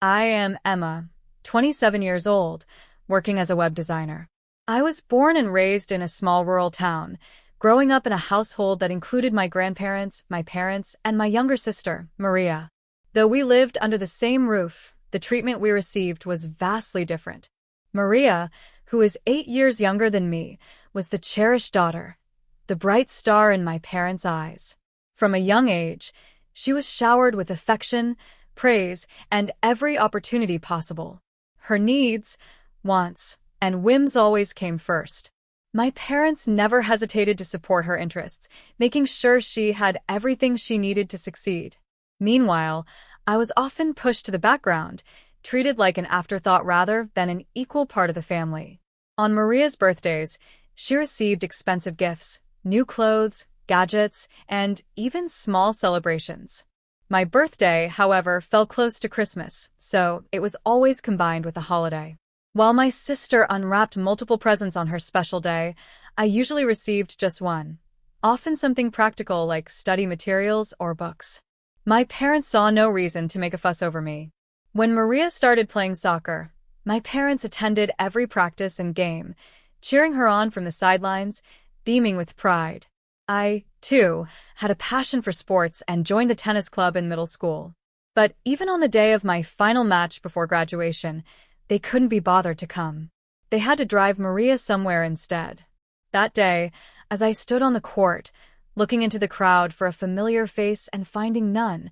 I am Emma, 27 years old, working as a web designer. I was born and raised in a small rural town, growing up in a household that included my grandparents, my parents, and my younger sister, Maria. Though we lived under the same roof, the treatment we received was vastly different. Maria, who is 8 years younger than me, was the cherished daughter, the bright star in my parents' eyes. From a young age, she was showered with affection, praise, and every opportunity possible. Her needs, wants, and whims always came first. My parents never hesitated to support her interests, making sure she had everything she needed to succeed. Meanwhile, I was often pushed to the background, treated like an afterthought rather than an equal part of the family. On Maria's birthdays, she received expensive gifts, new clothes, gadgets, and even small celebrations. My birthday, however, fell close to Christmas, so it was always combined with a holiday. While my sister unwrapped multiple presents on her special day, I usually received just one, often something practical like study materials or books. My parents saw no reason to make a fuss over me. When Maria started playing soccer, my parents attended every practice and game, cheering her on from the sidelines, beaming with pride. I, too, had a passion for sports and joined the tennis club in middle school. But even on the day of my final match before graduation, they couldn't be bothered to come. They had to drive Maria somewhere instead. That day, as I stood on the court, looking into the crowd for a familiar face and finding none,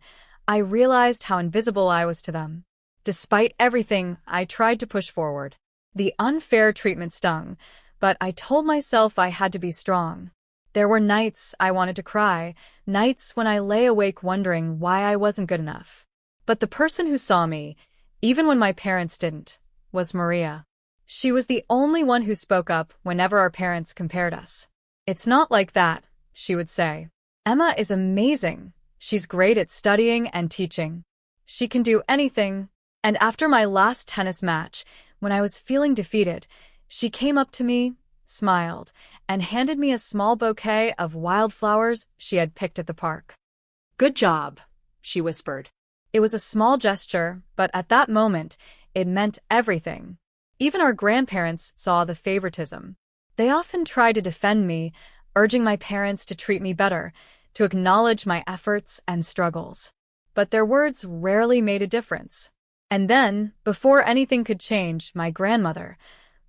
I realized how invisible I was to them. Despite everything, I tried to push forward. The unfair treatment stung, but I told myself I had to be strong. There were nights I wanted to cry, nights when I lay awake wondering why I wasn't good enough. But the person who saw me, even when my parents didn't, was Maria. She was the only one who spoke up whenever our parents compared us. "It's not like that," she would say. "Emma is amazing. She's great at studying and teaching. She can do anything." And after my last tennis match, when I was feeling defeated, she came up to me, smiled, and handed me a small bouquet of wildflowers she had picked at the park. "Good job," she whispered. It was a small gesture, but at that moment, it meant everything. Even our grandparents saw the favoritism. They often tried to defend me, urging my parents to treat me better, to acknowledge my efforts and struggles. But their words rarely made a difference. And then, before anything could change, my grandmother,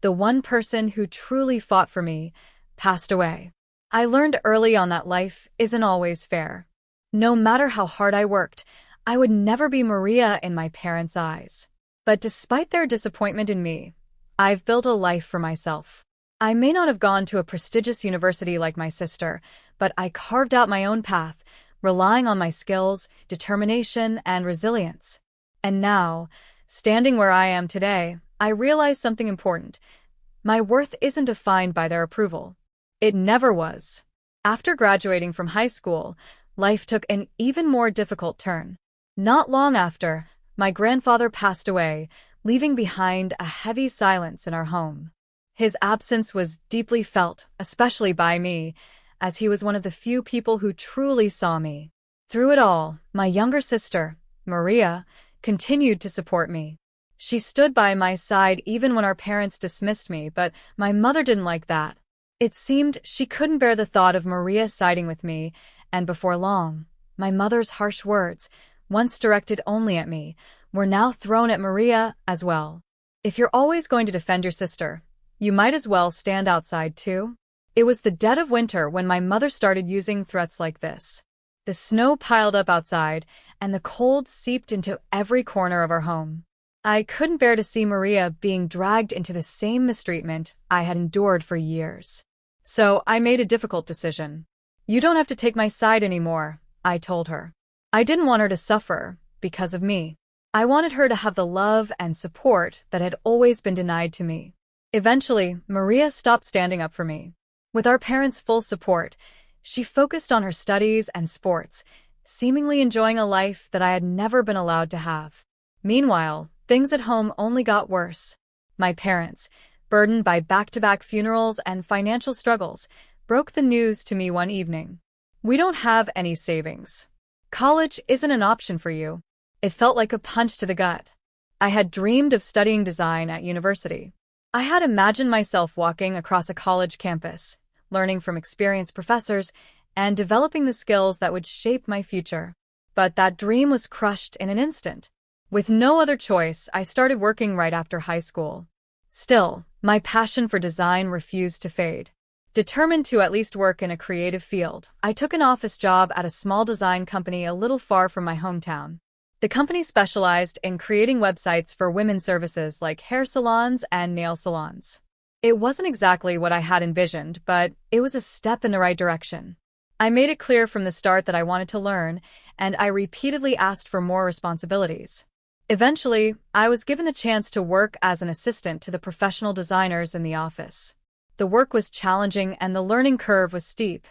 the one person who truly fought for me, passed away. I learned early on that life isn't always fair. No matter how hard I worked, I would never be Maria in my parents' eyes. But despite their disappointment in me, I've built a life for myself. I may not have gone to a prestigious university like my sister, but I carved out my own path, relying on my skills, determination, and resilience. And now, standing where I am today, I realize something important. My worth isn't defined by their approval. It never was. After graduating from high school, life took an even more difficult turn. Not long after, my grandfather passed away, leaving behind a heavy silence in our home. His absence was deeply felt, especially by me, as he was one of the few people who truly saw me. Through it all, my younger sister, Maria, continued to support me. She stood by my side even when our parents dismissed me, but my mother didn't like that. It seemed she couldn't bear the thought of Maria siding with me, and before long, my mother's harsh words, once directed only at me, were now thrown at Maria as well. "If you're always going to defend your sister, you might as well stand outside too." It was the dead of winter when my mother started using threats like this. The snow piled up outside, and the cold seeped into every corner of our home. I couldn't bear to see Maria being dragged into the same mistreatment I had endured for years. So I made a difficult decision. "You don't have to take my side anymore," I told her. I didn't want her to suffer because of me. I wanted her to have the love and support that had always been denied to me. Eventually, Maria stopped standing up for me. With our parents' full support, she focused on her studies and sports, seemingly enjoying a life that I had never been allowed to have. Meanwhile, things at home only got worse. My parents, burdened by back-to-back funerals and financial struggles, broke the news to me one evening. "We don't have any savings. College isn't an option for you." It felt like a punch to the gut. I had dreamed of studying design at university. I had imagined myself walking across a college campus, learning from experienced professors, and developing the skills that would shape my future. But that dream was crushed in an instant. With no other choice, I started working right after high school. Still, my passion for design refused to fade. Determined to at least work in a creative field, I took an office job at a small design company a little far from my hometown. The company specialized in creating websites for women's services like hair salons and nail salons. It wasn't exactly what I had envisioned, but it was a step in the right direction. I made it clear from the start that I wanted to learn, and I repeatedly asked for more responsibilities. Eventually, I was given the chance to work as an assistant to the professional designers in the office. The work was challenging and the learning curve was steep.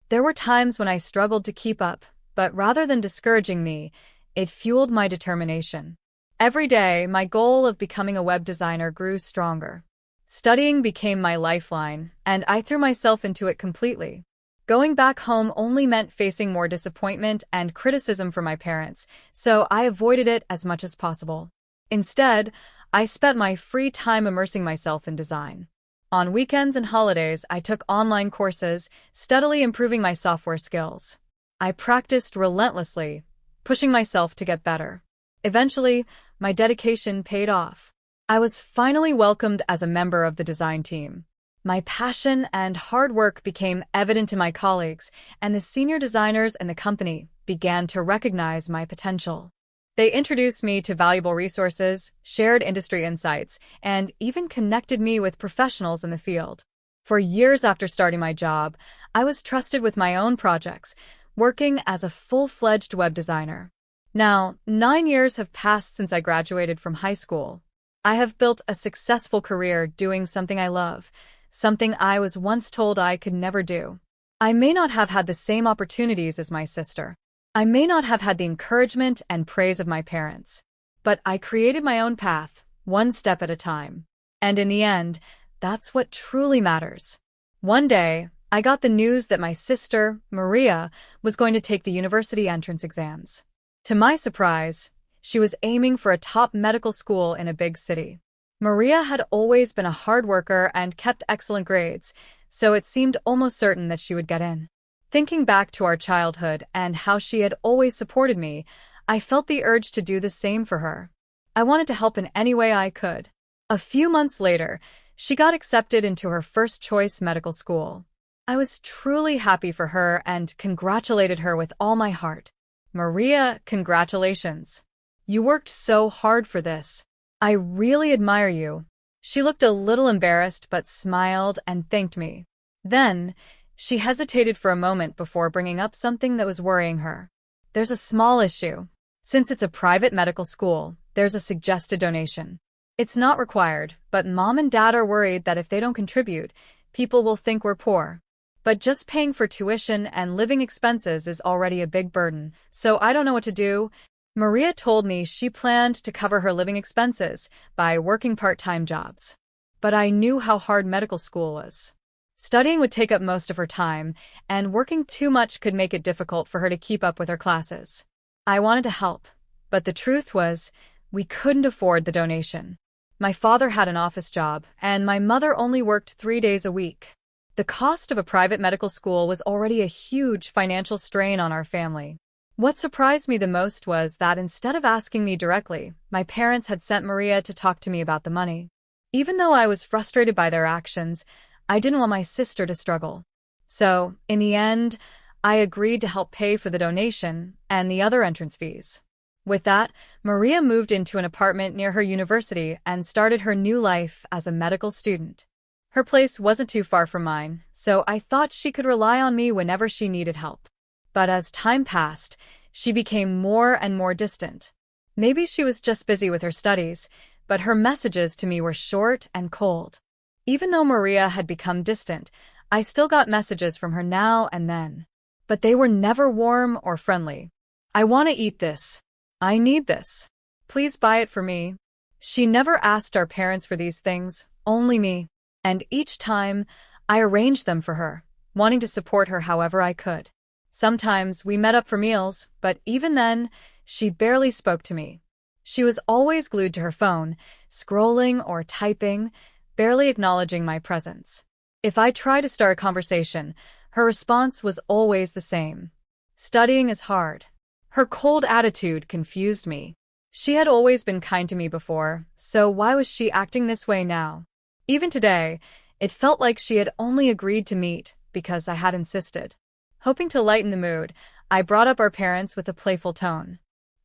There were times when I struggled to keep up, but rather than discouraging me, it fueled my determination. Every day, my goal of becoming a web designer grew stronger. Studying became my lifeline, and I threw myself into it completely. Going back home only meant facing more disappointment and criticism from my parents, so I avoided it as much as possible. Instead, I spent my free time immersing myself in design. On weekends and holidays, I took online courses, steadily improving my software skills. I practiced relentlessly, pushing myself to get better. Eventually, my dedication paid off. I was finally welcomed as a member of the design team. My passion and hard work became evident to my colleagues, and the senior designers in the company began to recognize my potential. They introduced me to valuable resources, shared industry insights, and even connected me with professionals in the field. For years after starting my job, I was trusted with my own projects, working as a full-fledged web designer. Now, 9 years have passed since I graduated from high school. I have built a successful career doing something I love, something I was once told I could never do. I may not have had the same opportunities as my sister. I may not have had the encouragement and praise of my parents. But I created my own path, one step at a time. And in the end, that's what truly matters. One day, I got the news that my sister, Maria, was going to take the university entrance exams. To my surprise, she was aiming for a top medical school in a big city. Maria had always been a hard worker and kept excellent grades, so it seemed almost certain that she would get in. Thinking back to our childhood and how she had always supported me, I felt the urge to do the same for her. I wanted to help in any way I could. A few months later, she got accepted into her first-choice medical school. I was truly happy for her and congratulated her with all my heart. Maria, congratulations. You worked so hard for this. I really admire you. She looked a little embarrassed but smiled and thanked me. Then, she hesitated for a moment before bringing up something that was worrying her. There's a small issue. Since it's a private medical school, there's a suggested donation. It's not required, but Mom and Dad are worried that if they don't contribute, people will think we're poor. But just paying for tuition and living expenses is already a big burden, so I don't know what to do. Maria told me she planned to cover her living expenses by working part-time jobs. But I knew how hard medical school was. Studying would take up most of her time, and working too much could make it difficult for her to keep up with her classes. I wanted to help, but the truth was, we couldn't afford the donation. My father had an office job, and my mother only worked 3 days a week. The cost of a private medical school was already a huge financial strain on our family. What surprised me the most was that instead of asking me directly, my parents had sent Maria to talk to me about the money. Even though I was frustrated by their actions, I didn't want my sister to struggle. So, in the end, I agreed to help pay for the donation and the other entrance fees. With that, Maria moved into an apartment near her university and started her new life as a medical student. Her place wasn't too far from mine, so I thought she could rely on me whenever she needed help. But as time passed, she became more and more distant. Maybe she was just busy with her studies, but her messages to me were short and cold. Even though Maria had become distant, I still got messages from her now and then. But they were never warm or friendly. I want to eat this. I need this. Please buy it for me. She never asked our parents for these things, only me. And each time, I arranged them for her, wanting to support her however I could. Sometimes we met up for meals, but even then, she barely spoke to me. She was always glued to her phone, scrolling or typing, barely acknowledging my presence. If I tried to start a conversation, her response was always the same. Studying is hard. Her cold attitude confused me. She had always been kind to me before, so why was she acting this way now? Even today, it felt like she had only agreed to meet because I had insisted. Hoping to lighten the mood, I brought up our parents with a playful tone.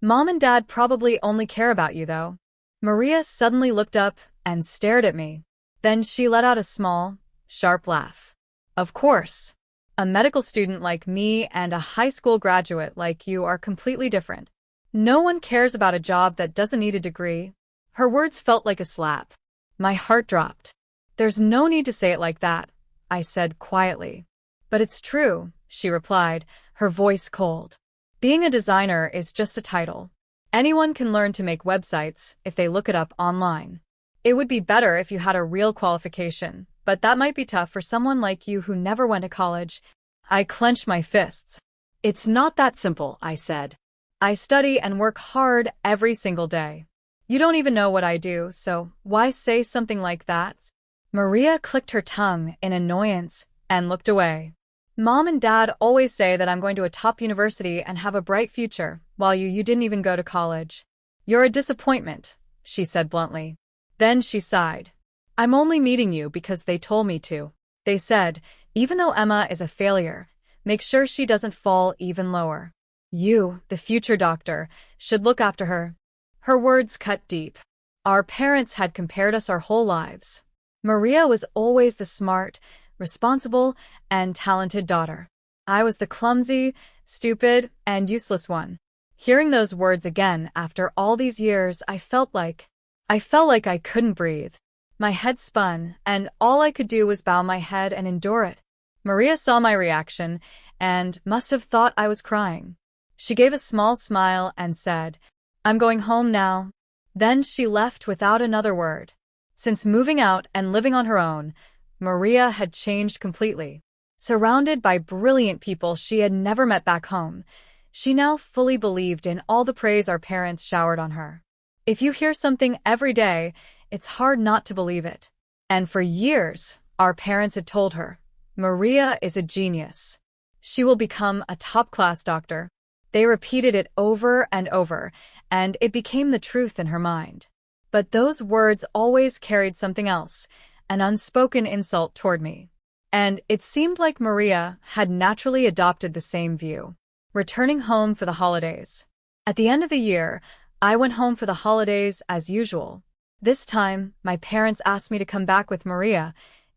Mom and Dad probably only care about you, though. Maria suddenly looked up and stared at me. Then she let out a small, sharp laugh. Of course. A medical student like me and a high school graduate like you are completely different. No one cares about a job that doesn't need a degree. Her words felt like a slap. My heart dropped. There's no need to say it like that, I said quietly. But it's true, she replied, her voice cold. Being a designer is just a title. Anyone can learn to make websites if they look it up online. It would be better if you had a real qualification, but that might be tough for someone like you who never went to college. I clenched my fists. It's not that simple, I said. I study and work hard every single day. You don't even know what I do, so why say something like that? Maria clicked her tongue in annoyance and looked away. Mom and Dad always say that I'm going to a top university and have a bright future, while you didn't even go to college. You're a disappointment, she said bluntly. Then she sighed. I'm only meeting you because they told me to. They said, even though Emma is a failure, make sure she doesn't fall even lower. You, the future doctor, should look after her. Her words cut deep. Our parents had compared us our whole lives. Maria was always the smart, responsible, and talented daughter. I was the clumsy, stupid, and useless one. Hearing those words again after all these years, I felt like I couldn't breathe. My head spun, and all I could do was bow my head and endure it. Maria saw my reaction and must have thought I was crying. She gave a small smile and said, I'm going home now. Then she left without another word. Since moving out and living on her own, Maria had changed completely. Surrounded by brilliant people she had never met back home, she now fully believed in all the praise our parents showered on her. If you hear something every day, it's hard not to believe it. And for years, our parents had told her, Maria is a genius. She will become a top-class doctor. They repeated it over and over, and it became the truth in her mind. But those words always carried something else, an unspoken insult toward me. And it seemed like Maria had naturally adopted the same view. Returning home for the holidays. At the end of the year, I went home for the holidays as usual. This time, my parents asked me to come back with Maria,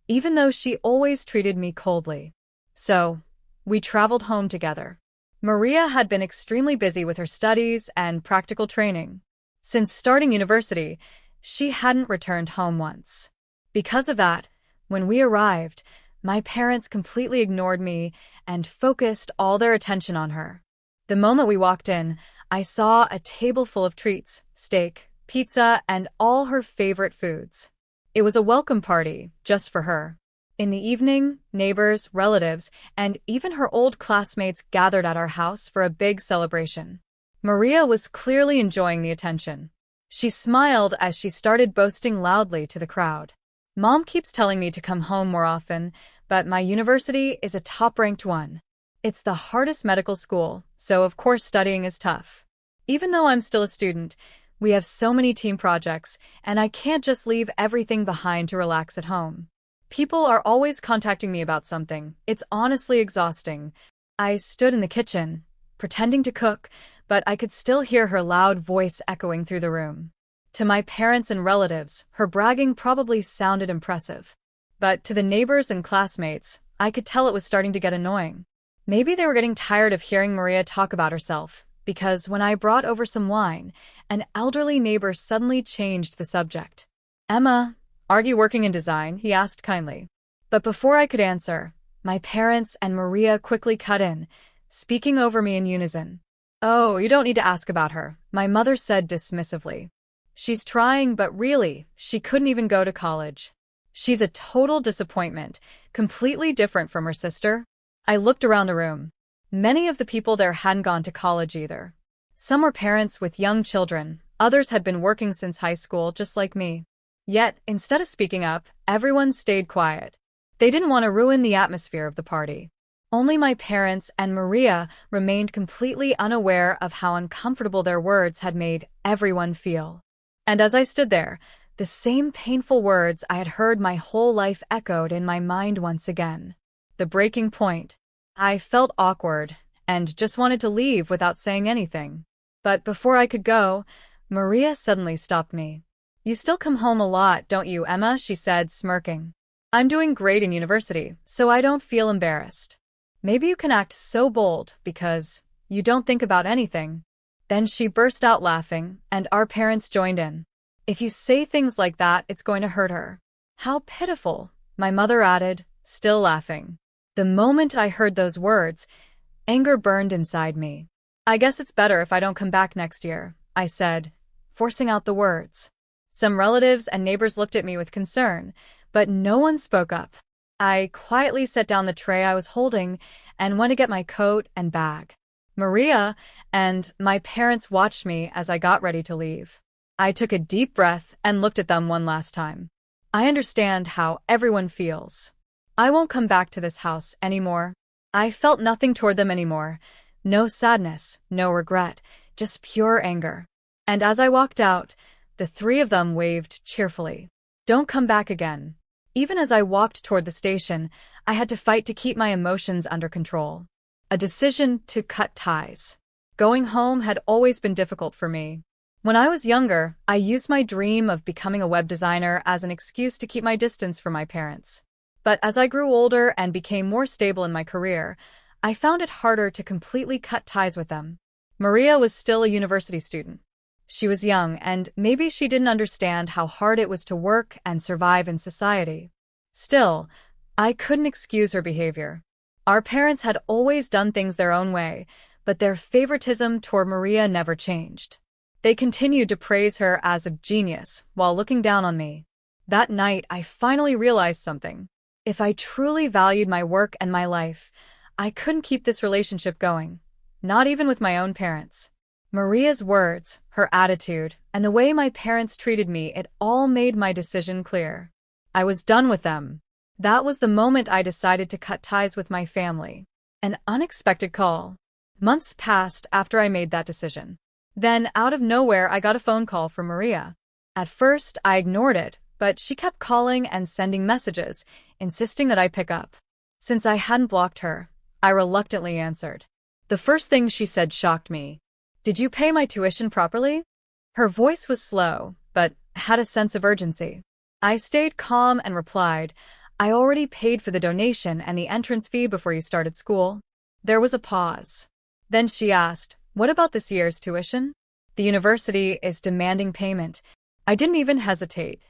even though she always treated me coldly. So, we traveled home together. Maria had been extremely busy with her studies and practical training. Since starting university, she hadn't returned home once. Because of that, when we arrived, my parents completely ignored me and focused all their attention on her. The moment we walked in, I saw a table full of treats, steak, pizza, and all her favorite foods. It was a welcome party, just for her. In the evening, neighbors, relatives, and even her old classmates gathered at our house for a big celebration. Maria was clearly enjoying the attention. She smiled as she started boasting loudly to the crowd. Mom keeps telling me to come home more often, but my university is a top-ranked one. It's the hardest medical school, so of course studying is tough. Even though I'm still a student, we have so many team projects, and I can't just leave everything behind to relax at home. People are always contacting me about something. It's honestly exhausting. I stood in the kitchen, pretending to cook, but I could still hear her loud voice echoing through the room. To my parents and relatives, her bragging probably sounded impressive. But to the neighbors and classmates, I could tell it was starting to get annoying. Maybe they were getting tired of hearing Maria talk about herself, because when I brought over some wine, an elderly neighbor suddenly changed the subject. Emma, aren't you working in design? He asked kindly. But before I could answer, my parents and Maria quickly cut in, speaking over me in unison. Oh, you don't need to ask about her, my mother said dismissively. She's trying, but really, she couldn't even go to college. She's a total disappointment, completely different from her sister. I looked around the room. Many of the people there hadn't gone to college either. Some were parents with young children, Others had been working since high school, just like me. Yet, instead of speaking up, everyone stayed quiet. They didn't want to ruin the atmosphere of the party. Only my parents and Maria remained completely unaware of how uncomfortable their words had made everyone feel. And as I stood there, the same painful words I had heard my whole life echoed in my mind once again. The breaking point. I felt awkward and just wanted to leave without saying anything. But before I could go, Maria suddenly stopped me. "You still come home a lot, don't you, Emma?" she said, smirking. "I'm doing great in university, so I don't feel embarrassed. Maybe you can act so bold because you don't think about anything." Then she burst out laughing, and our parents joined in. "If you say things like that, it's going to hurt her." "How pitiful," my mother added, still laughing. The moment I heard those words, anger burned inside me. "I guess it's better if I don't come back next year," I said, forcing out the words. Some relatives and neighbors looked at me with concern, but no one spoke up. I quietly set down the tray I was holding and went to get my coat and bag. Maria and my parents watched me as I got ready to leave. I took a deep breath and looked at them one last time. I understand how everyone feels. I won't come back to this house anymore. I felt nothing toward them anymore. No sadness, no regret, just pure anger. And as I walked out, the three of them waved cheerfully. "Don't come back again." Even as I walked toward the station, I had to fight to keep my emotions under control. A decision to cut ties. Going home had always been difficult for me. When I was younger, I used my dream of becoming a web designer as an excuse to keep my distance from my parents. But as I grew older and became more stable in my career, I found it harder to completely cut ties with them. Maria was still a university student. She was young, and maybe she didn't understand how hard it was to work and survive in society. Still, I couldn't excuse her behavior. Our parents had always done things their own way, but their favoritism toward Maria never changed. They continued to praise her as a genius while looking down on me. That night, I finally realized something. If I truly valued my work and my life, I couldn't keep this relationship going, not even with my own parents. Maria's words, her attitude, and the way my parents treated me, it all made my decision clear. I was done with them. That was the moment I decided to cut ties with my family. An unexpected call. Months passed after I made that decision. Then, out of nowhere, I got a phone call from Maria. At first, I ignored it, but she kept calling and sending messages, insisting that I pick up. Since I hadn't blocked her, I reluctantly answered. The first thing she said shocked me. "Did you pay my tuition properly?" Her voice was slow, but had a sense of urgency. I stayed calm and replied, "I already paid for the donation and the entrance fee before you started school." There was a pause. Then she asked, "What about this year's tuition?" "The university is demanding payment." I didn't even hesitate.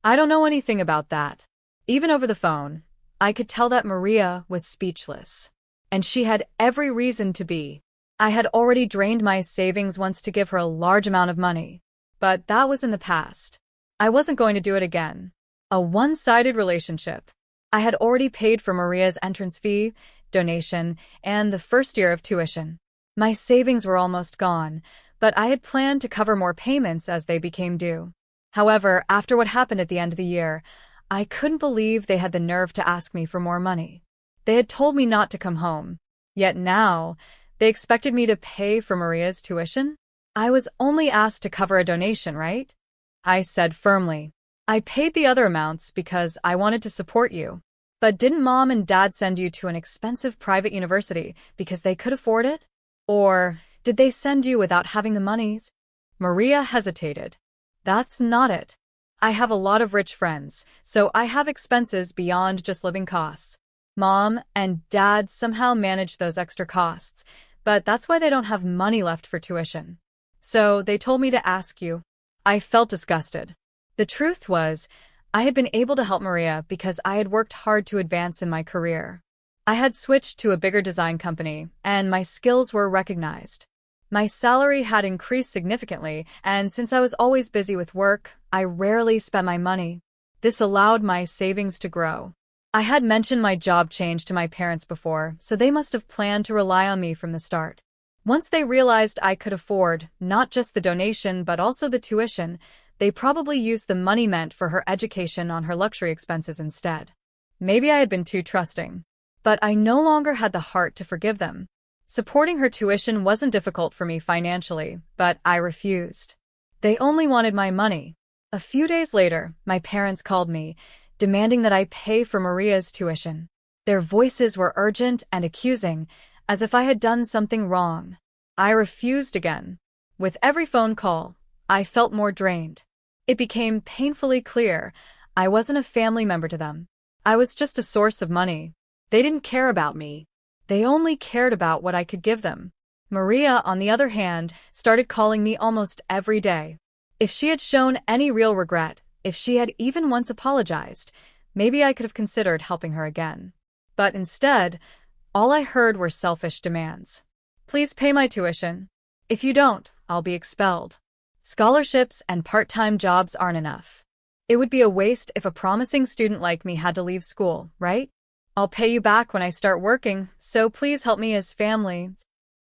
"I don't know anything about that." Even over the phone, I could tell that Maria was speechless. And she had every reason to be. I had already drained my savings once to give her a large amount of money. But that was in the past. I wasn't going to do it again. A one-sided relationship. I had already paid for Maria's entrance fee, donation, and the first year of tuition. My savings were almost gone, but I had planned to cover more payments as they became due. However, after what happened at the end of the year, I couldn't believe they had the nerve to ask me for more money. They had told me not to come home. Yet now, they expected me to pay for Maria's tuition? I was only asked to cover a donation, right? I said firmly. "I paid the other amounts because I wanted to support you. But didn't Mom and Dad send you to an expensive private university because they could afford it? Or did they send you without having the monies?" Maria hesitated. "That's not it. I have a lot of rich friends, so I have expenses beyond just living costs. Mom and Dad somehow manage those extra costs, but that's why they don't have money left for tuition. So they told me to ask you." I felt disgusted. The truth was, I had been able to help Maria because I had worked hard to advance in my career. I had switched to a bigger design company, and my skills were recognized. My salary had increased significantly, and since I was always busy with work, I rarely spent my money. This allowed my savings to grow. I had mentioned my job change to my parents before, so they must have planned to rely on me from the start. Once they realized I could afford not just the donation but also the tuition, they probably used the money meant for her education on her luxury expenses instead. Maybe I had been too trusting. But I no longer had the heart to forgive them. Supporting her tuition wasn't difficult for me financially, but I refused. They only wanted my money. A few days later, my parents called me, demanding that I pay for Maria's tuition. Their voices were urgent and accusing, as if I had done something wrong. I refused again. With every phone call, I felt more drained. It became painfully clear I wasn't a family member to them. I was just a source of money. They didn't care about me. They only cared about what I could give them. Maria, on the other hand, started calling me almost every day. If she had shown any real regret, if she had even once apologized, maybe I could have considered helping her again. But instead, all I heard were selfish demands. Please pay my tuition. If you don't, I'll be expelled. Scholarships and part-time jobs aren't enough. It would be a waste if a promising student like me had to leave school, right? I'll pay you back when I start working, so please help me as family.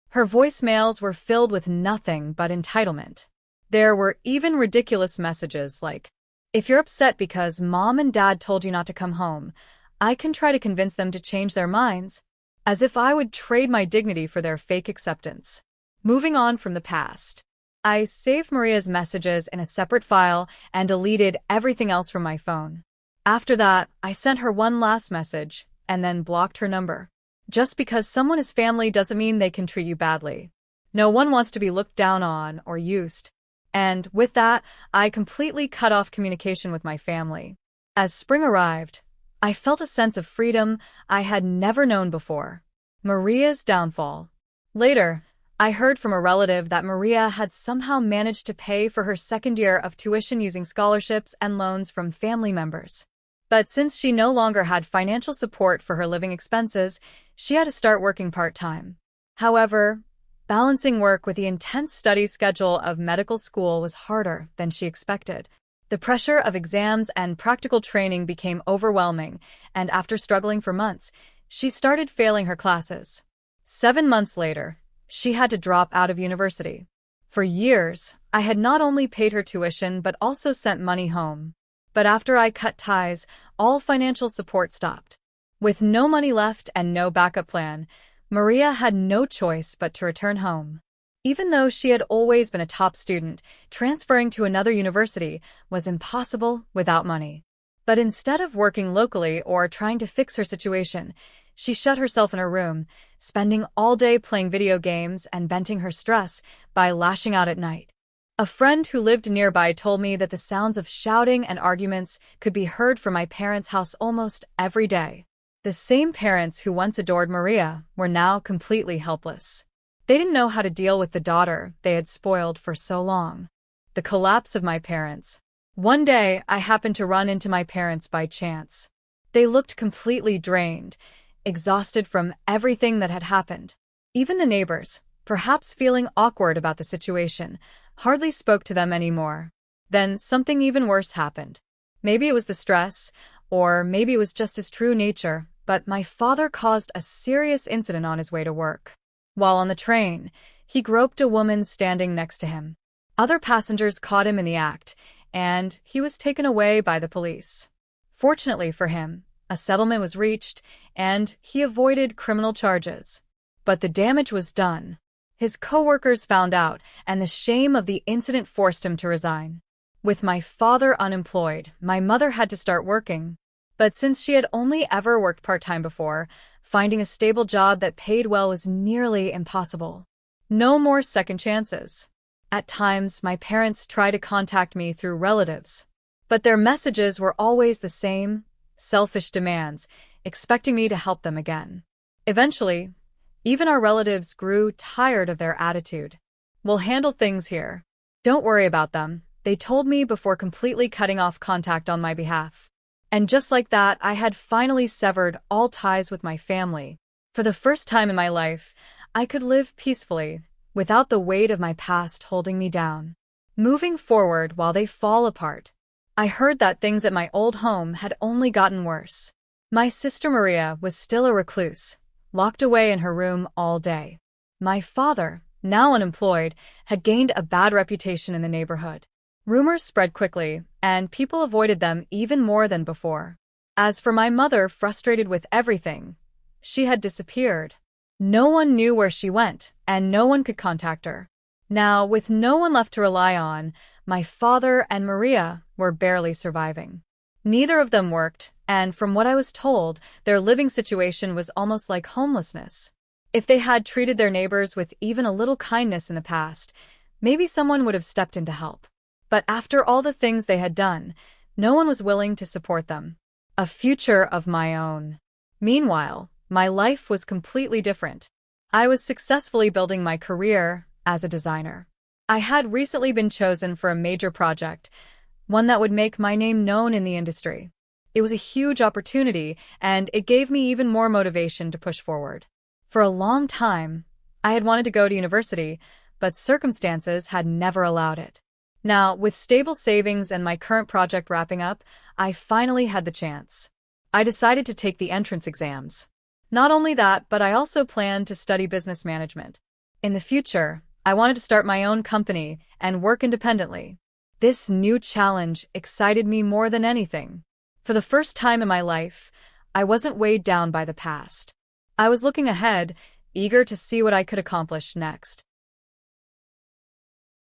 Her voicemails were filled with nothing but entitlement. There were even ridiculous messages like, if you're upset because mom and dad told you not to come home, I can try to convince them to change their minds, as if I would trade my dignity for their fake acceptance. Moving on from the past, I saved Maria's messages in a separate file and deleted everything else from my phone. After that, I sent her one last message and then blocked her number. Just because someone is family doesn't mean they can treat you badly. No one wants to be looked down on or used. And with that, I completely cut off communication with my family. As spring arrived, I felt a sense of freedom I had never known before. Maria's downfall. Later, I heard from a relative that Maria had somehow managed to pay for her second year of tuition using scholarships and loans from family members. But since she no longer had financial support for her living expenses, she had to start working part-time. However, balancing work with the intense study schedule of medical school was harder than she expected. The pressure of exams and practical training became overwhelming, and after struggling for months, she started failing her classes. 7 months later, she had to drop out of university. For years, I had not only paid her tuition but also sent money home. But after I cut ties, all financial support stopped. With no money left and no backup plan, Maria had no choice but to return home. Even though she had always been a top student, transferring to another university was impossible without money. But instead of working locally or trying to fix her situation, she shut herself in her room, spending all day playing video games and venting her stress by lashing out at night. A friend who lived nearby told me that the sounds of shouting and arguments could be heard from my parents' house almost every day. The same parents who once adored Maria were now completely helpless. They didn't know how to deal with the daughter they had spoiled for so long. The collapse of my parents. One day, I happened to run into my parents by chance. They looked completely drained, exhausted from everything that had happened. Even the neighbors, perhaps feeling awkward about the situation, hardly spoke to them anymore. Then something even worse happened. Maybe it was the stress, or maybe it was just his true nature, but my father caused a serious incident on his way to work. While on the train, he groped a woman standing next to him. Other passengers caught him in the act, and he was taken away by the police. Fortunately for him, a settlement was reached, and he avoided criminal charges. But the damage was done. His co-workers found out, and the shame of the incident forced him to resign. With my father unemployed, my mother had to start working. But since she had only ever worked part-time before, finding a stable job that paid well was nearly impossible. No more second chances. At times, my parents tried to contact me through relatives. But their messages were always the same, selfish demands, expecting me to help them again. Eventually, even our relatives grew tired of their attitude. We'll handle things here. Don't worry about them, they told me before completely cutting off contact on my behalf. And just like that, I had finally severed all ties with my family. For the first time in my life, I could live peacefully, without the weight of my past holding me down. Moving forward while they fall apart, I heard that things at my old home had only gotten worse. My sister Maria was still a recluse, locked away in her room all day. My father, now unemployed, had gained a bad reputation in the neighborhood. Rumors spread quickly, and people avoided them even more than before. As for my mother, frustrated with everything, she had disappeared. No one knew where she went, and no one could contact her. Now, with no one left to rely on, my father and Maria were barely surviving. Neither of them worked, and from what I was told, their living situation was almost like homelessness. If they had treated their neighbors with even a little kindness in the past, maybe someone would have stepped in to help. But after all the things they had done, no one was willing to support them. A future of my own. Meanwhile, my life was completely different. I was successfully building my career as a designer. I had recently been chosen for a major project, one that would make my name known in the industry. It was a huge opportunity, and it gave me even more motivation to push forward. For a long time, I had wanted to go to university, but circumstances had never allowed it. Now, with stable savings and my current project wrapping up, I finally had the chance. I decided to take the entrance exams. Not only that, but I also planned to study business management. In the future, I wanted to start my own company and work independently. This new challenge excited me more than anything. For the first time in my life, I wasn't weighed down by the past. I was looking ahead, eager to see what I could accomplish next.